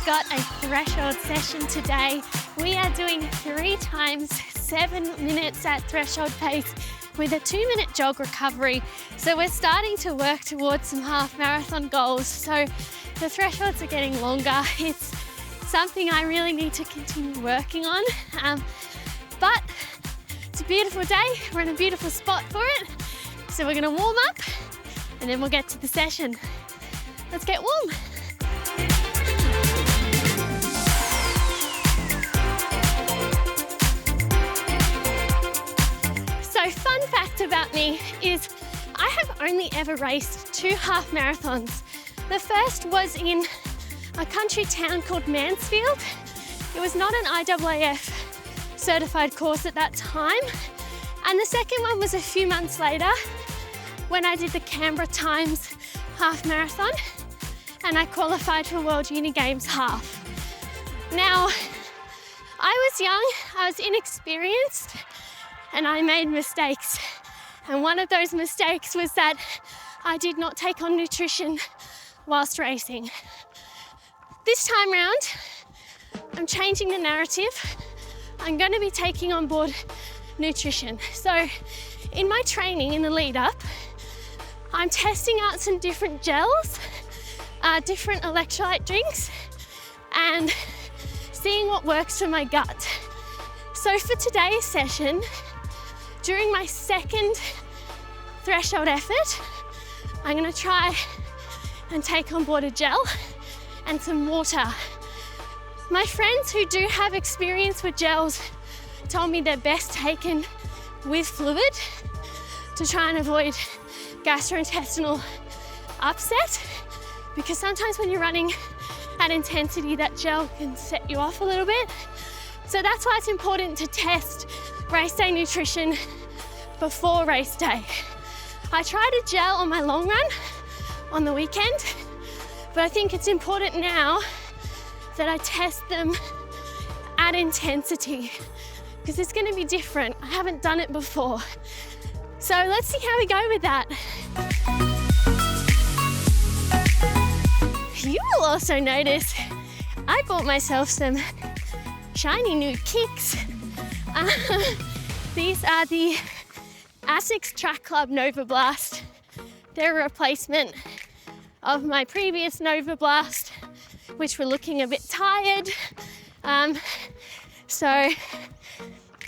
got a threshold session today. We are doing 3 times 7 minutes at threshold pace with a 2-minute jog recovery. So we're starting to work towards some half marathon goals. So the thresholds are getting longer. It's something I really need to continue working on. But it's a beautiful day. We're in a beautiful spot for it. So we're gonna warm up and then we'll get to the session. Let's get warm. So fun fact about me is I have only ever raced 2 half marathons. The first was in a country town called Mansfield. It was not an IAAF certified course at that time. And the second one was a few months later when I did the Canberra Times half marathon and I qualified for World Uni Games half. Now, I was young, I was inexperienced, and I made mistakes. And one of those mistakes was that I did not take on nutrition whilst racing. This time round, I'm changing the narrative. I'm going to be taking on board nutrition. So in my training in the lead up, I'm testing out some different gels, different electrolyte drinks, and seeing what works for my gut. So for today's session, during my second threshold effort, I'm going to try and take on board a gel and some water. My friends who do have experience with gels told me they're best taken with fluid to try and avoid gastrointestinal upset, because sometimes when you're running at intensity, that gel can set you off a little bit. So that's why it's important to test race day nutrition before race day. I tried a gel on my long run on the weekend, but I think it's important now that I test them at intensity because it's going to be different. I haven't done it before. So let's see how we go with that. You will also notice I bought myself some shiny new kicks. These are the Asics Track Club Nova Blast. They're a replacement of my previous Nova Blast, which were looking a bit tired. So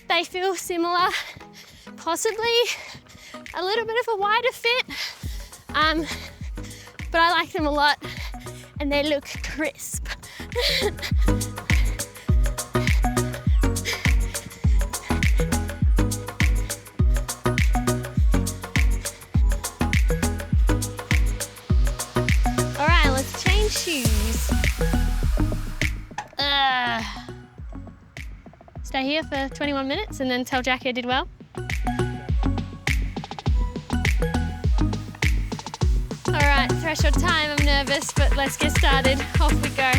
they feel similar, possibly a little bit of a wider fit, but I like them a lot and they look crisp. All right, let's change shoes. Stay here for 21 minutes and then tell Jackie I did well. All right, threshold time. I'm nervous, but let's get started. Off we go.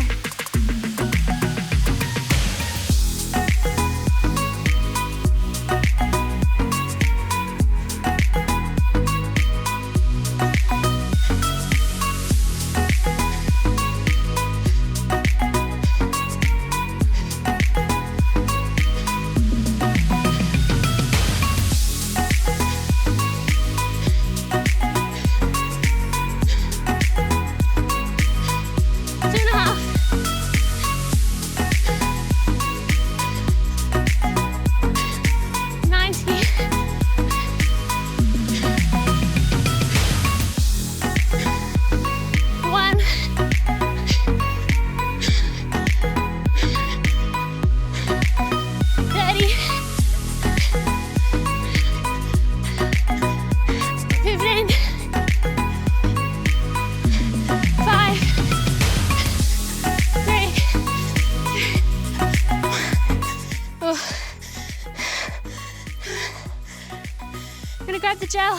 Grab the gel.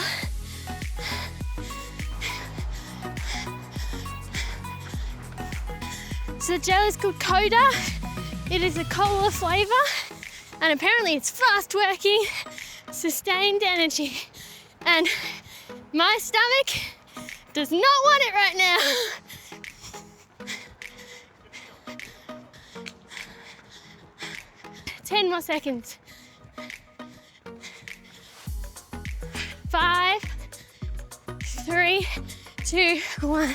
So the gel is called Koda. It is a cola flavour and apparently it's fast working, sustained energy. And my stomach does not want it right now. 10 more seconds. 5, 3, 2, 1.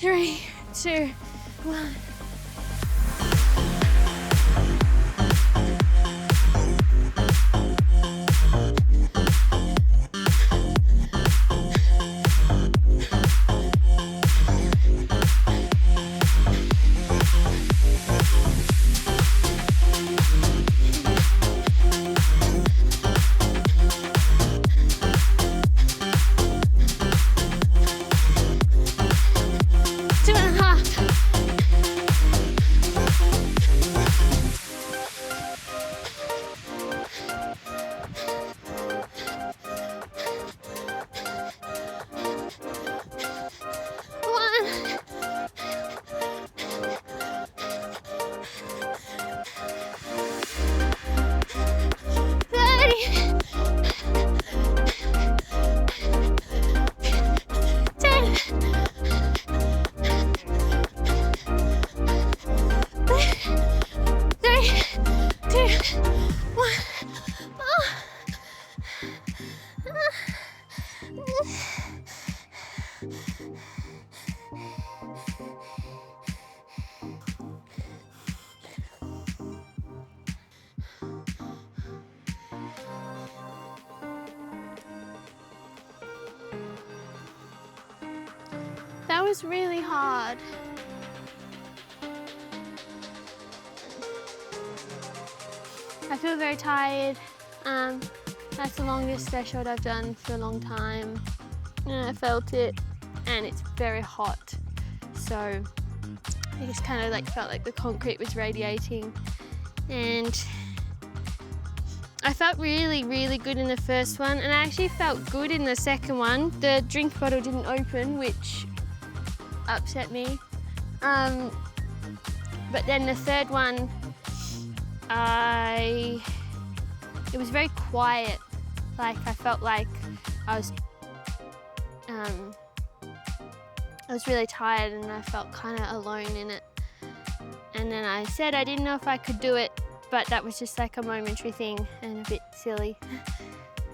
Three, two, one. That was really hard. I feel very tired. That's the longest threshold I've done for a long time. And I felt it, and it's very hot. So I just kind of like felt like the concrete was radiating. And I felt really, really good in the first one, and I actually felt good in the second one. The drink bottle didn't open, which upset me. But then the third one, it was very quiet. Like I felt like I was really tired, and I felt kind of alone in it. And then I said I didn't know if I could do it, but that was just like a momentary thing and a bit silly.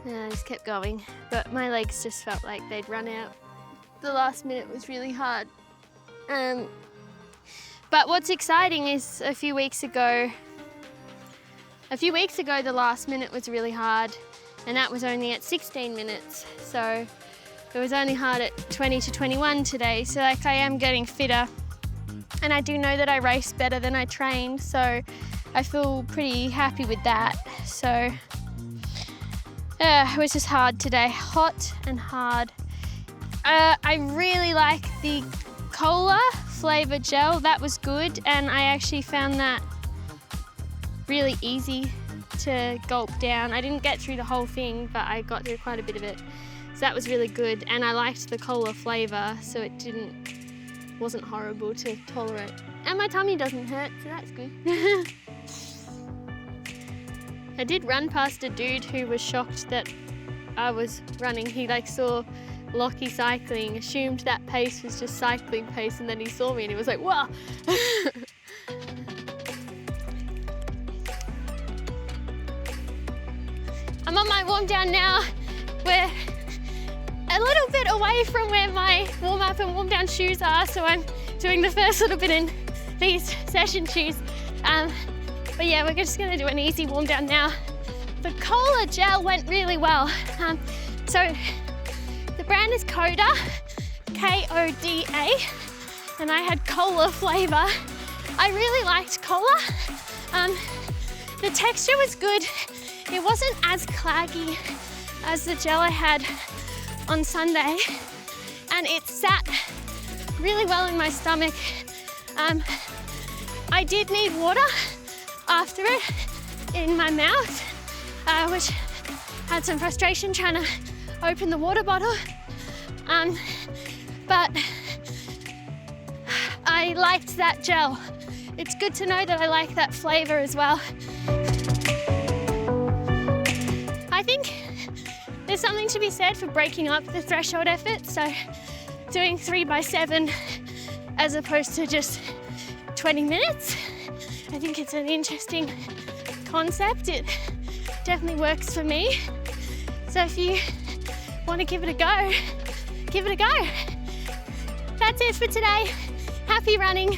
And I just kept going. But my legs just felt like they'd run out. The last minute was really hard. But what's exciting is a few weeks ago, the last minute was really hard, and that was only at 16 minutes. So it was only hard at 20 to 21 today. So like I am getting fitter, and I do know that I race better than I trained. So I feel pretty happy with that. So it was just hard today, hot and hard. I really like the cola flavour gel, that was good, and I actually found that really easy to gulp down. I didn't get through the whole thing, but I got through quite a bit of it. So that was really good, and I liked the cola flavour, so it wasn't horrible to tolerate. And my tummy doesn't hurt, so that's good. I did run past a dude who was shocked that I was running. He saw Lockie cycling, assumed that pace was just cycling pace, and then he saw me and he was like, "Wow!" I'm on my warm down now. We're a little bit away from where my warm up and warm down shoes are, so I'm doing the first little bit in these session shoes. But yeah, we're just gonna do an easy warm down now. The cola gel went really well. So the brand is Koda, K-O-D-A, and I had cola flavour. I really liked cola. The texture was good. It wasn't as claggy as the gel I had on Sunday, and it sat really well in my stomach. I did need water after it in my mouth, which had some frustration trying to open the water bottle. But I liked that gel. It's good to know that I like that flavour as well. I think there's something to be said for breaking up the threshold effort, so doing 3x7 as opposed to just 20 minutes. I think it's an interesting concept. It definitely works for me. So if you want to give it a go, give it a go. That's it for today. Happy running.